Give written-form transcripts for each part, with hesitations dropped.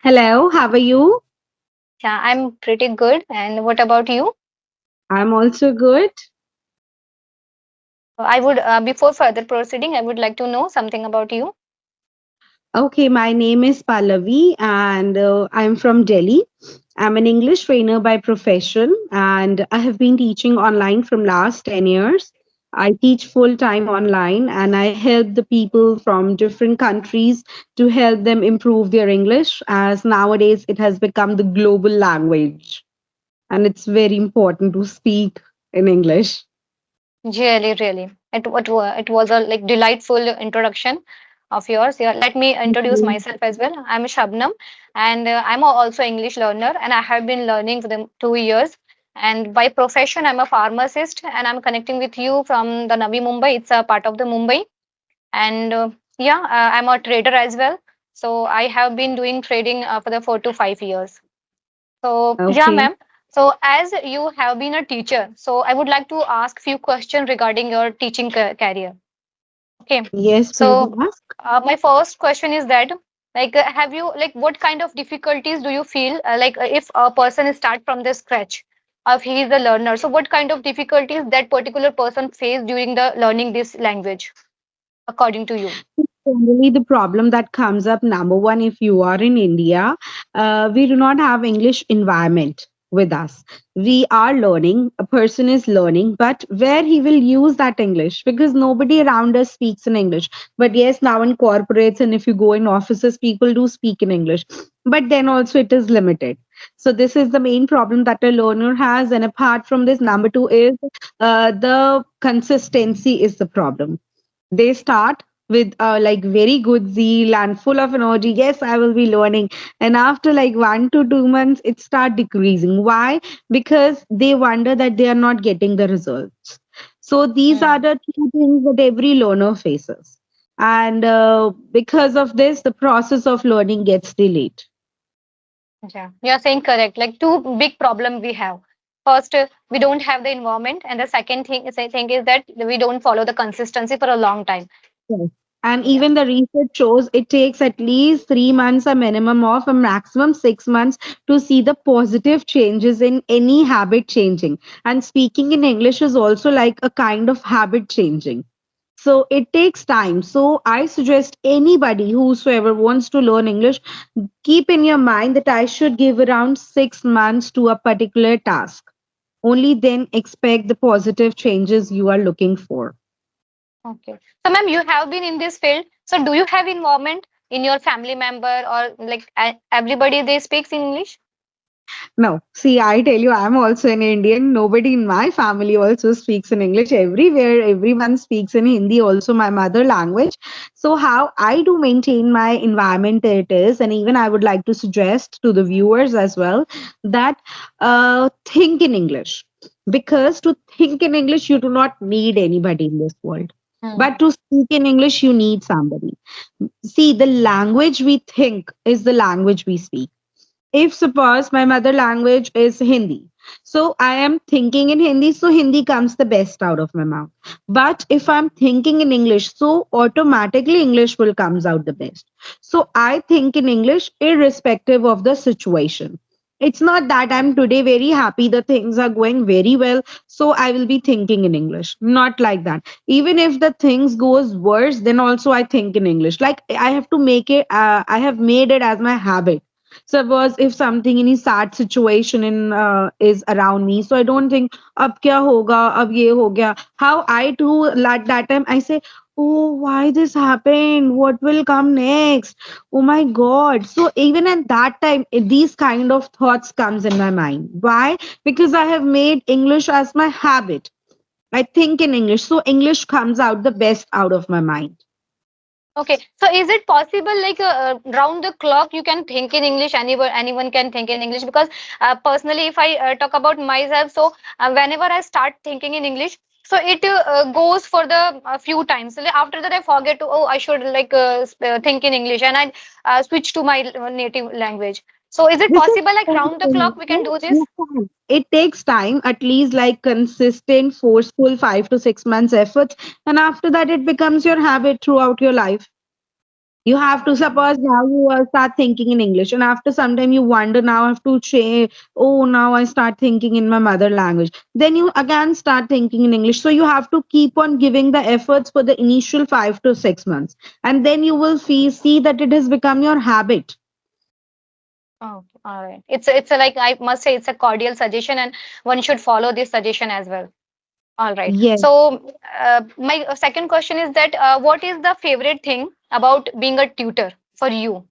Hello, how are you? Yeah, I'm pretty good. And what about you? I'm also good. Before further proceeding, I would like to know something about you. Okay, my name is Pallavi and I'm from Delhi. I'm an English trainer by profession and I have been teaching online from last 10 years. I teach full time online and I help the people from different countries to help them improve their English as nowadays it has become the global language and it's very important to speak in English. Really, really. It was a like delightful introduction of yours. Yeah, let me introduce myself as well. I'm Shabnam, and I'm also English learner, and I have been learning for the 2 years. And by profession, I'm a pharmacist, and I'm connecting with you from the Navi Mumbai. It's a part of the Mumbai, and I'm a trader as well. So I have been doing trading for the 4 to 5 years. So, yeah, Okay. ma'am. So, as you have been a teacher, so I would like to ask few questions regarding your teaching career. Okay. Yes, please So, ask. my first question is that, have you like what kind of difficulties do you feel if a person is start from the scratch, if he is a learner? So, what kind of difficulties that particular person face during the learning this language, according to you? Generally, the problem that comes up, number one, if you are in India, we do not have English environment with us. We are learning, a person is learning, but where he will use that English because nobody around us speaks in English. But yes, now in corporates and if you go in offices, people do speak in English, but then also it is limited. So, this is the main problem that a learner has. And apart from this, number two is the consistency is the problem. They start with like very good zeal and full of energy. Yes, I will be learning, and after like 1 to 2 months it start decreasing. Why? Because they wonder that they are not getting the results. So these are Hmm. the two things that every learner faces, and because of this the process of learning gets delayed. Yeah, you are saying correct. Like two big problem we have. First, we don't have the environment, and the second thing is that we don't follow the consistency for a long time. Yes. And Yeah. even the research shows it takes at least 3 months, a minimum of a maximum 6 months, to see the positive changes in any habit changing. And speaking in English is also like a kind of habit changing. So it takes time. So I suggest anybody whosoever wants to learn English, keep in your mind that I should give around 6 months to a particular task. Only then expect the positive changes you are looking for. Okay. So, ma'am, you have been in this field. So, do you have involvement in your family member or like everybody they speaks English? No, see, I tell you, I'm also an Indian. Nobody in my family also speaks in English. Everywhere, everyone speaks in Hindi, also my mother language. So, how I do maintain my environment, it is, and even I would like to suggest to the viewers as well that think in English. Because to think in English, you do not need anybody in this world. Hmm. But to speak in English, you need somebody. See, the language we think is the language we speak. If suppose my mother language is Hindi, so I am thinking in Hindi, so Hindi comes the best out of my mouth. But if I'm thinking in English, so automatically English will comes out the best. So I think in English irrespective of the situation. It's not that I'm today very happy, the things are going very well, so I will be thinking in English. Not like that. Even if the things goes worse, then also I think in English. Like I have to make it, I have made it as my habit. Suppose if something any sad situation in is around me, so I don't think ab kya hoga, ab ye ho gaya. How I do at that time, I say, oh, why this happened, what will come next, oh my god. So even at that time, these kind of thoughts comes in my mind. Why? Because I have made English as my habit. I think in English, so English comes out the best out of my mind. Okay. So, is it possible like round the clock you can think in English? Anyone can think in English because personally, if I talk about myself, so whenever I start thinking in English, so it goes for the few times. So, like, after that, I forget to oh I should think in English and I switch to my native language. So, is it This is possible like round the something clock we can yes, do this? you can. It takes time, at least like consistent, forceful 5 to 6 months efforts, and after that, it becomes your habit throughout your life. You have to suppose now you start thinking in English, and after some time you wonder, now I have to change. Oh, now I start thinking in my mother language. Then you again start thinking in English. So you have to keep on giving the efforts for the initial 5 to 6 months, and then you will see that it has become your habit. Oh, all right. It's a, like I must say it's a cordial suggestion, and one should follow this suggestion as well. All right. Yes. So my second question is that what is the favorite thing about being a tutor for you?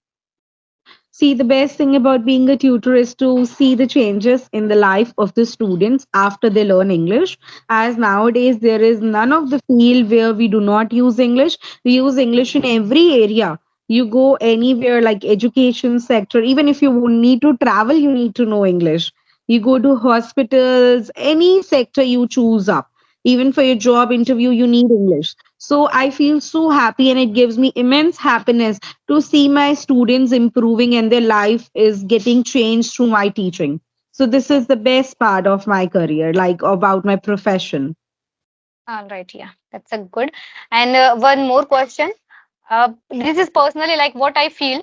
See, the best thing about being a tutor is to see the changes in the life of the students after they learn English. As nowadays, there is none of the field where we do not use English. We use English in every area. You go anywhere, like education sector, even if you need to travel, you need to know English. You go to hospitals, any sector you choose up. Even for your job interview, you need English. So I feel so happy, and it gives me immense happiness to see my students improving and their life is getting changed through my teaching. So this is the best part of my career, like about my profession. All right. Yeah, that's a good. And one more question. This is personally like what I feel.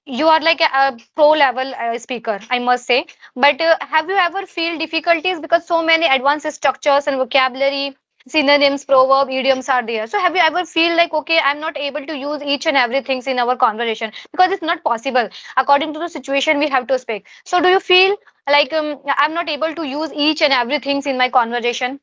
You are like a pro level speaker, I must say. But have you ever feel difficulties because so many advanced structures and vocabulary, synonyms, proverb, idioms are there? So have you ever feel like okay, I'm not able to use each and everything in our conversation because it's not possible according to the situation we have to speak. So do you feel like I'm not able to use each and everything in my conversation?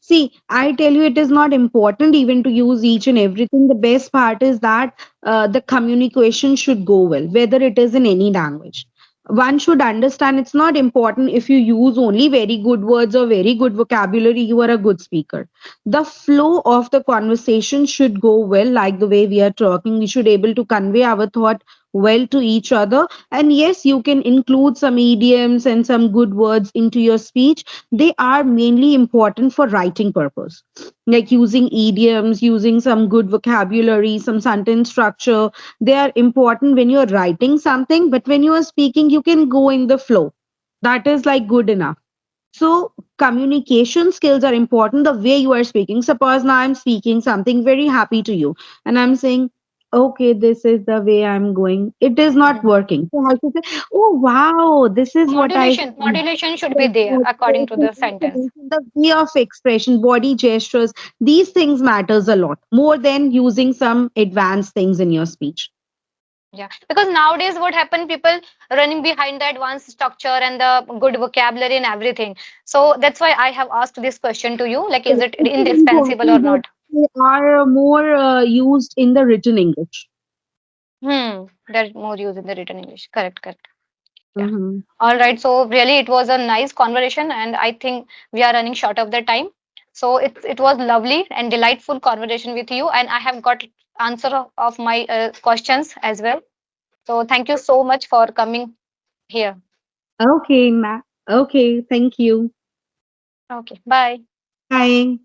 See, I tell you, it is not important even to use each and everything. The best part is that the communication should go well, whether it is in any language. One should understand it's not important if you use only very good words or very good vocabulary, you are a good speaker. The flow of the conversation should go well, like the way we are talking. We should able to convey our thought well to each other. And yes, you can include some idioms and some good words into your speech. They are mainly important for writing purpose, like using idioms, using some good vocabulary, some sentence structure. They are important when you're writing something, but when you are speaking you can go in the flow. That is like good enough. So communication skills are important, the way you are speaking. Suppose now I'm speaking something very happy to you, and I'm saying, okay, this is the way I'm going. It is not Mhm. working. So I have to say, oh wow, this is what I feel. Modulation should be Yes, there according to the sentence. the way of expression, body gestures, these things matters a lot more than using some advanced things in your speech. Yeah, because nowadays what happened, people running behind the advanced structure and the good vocabulary and everything. So that's why I have asked this question to you, like, is Yes, it it is indispensable or important that not? they are more used in the written English. There's more use in the written English. Correct, correct. Yeah. Mhm. All right. So really, it was a nice conversation, and I think we are running short of the time. So it was lovely and delightful conversation with you, and I have got answer of my questions as well. So thank you so much for coming here. Okay, Ma. Okay, thank you. Okay. Bye. Bye.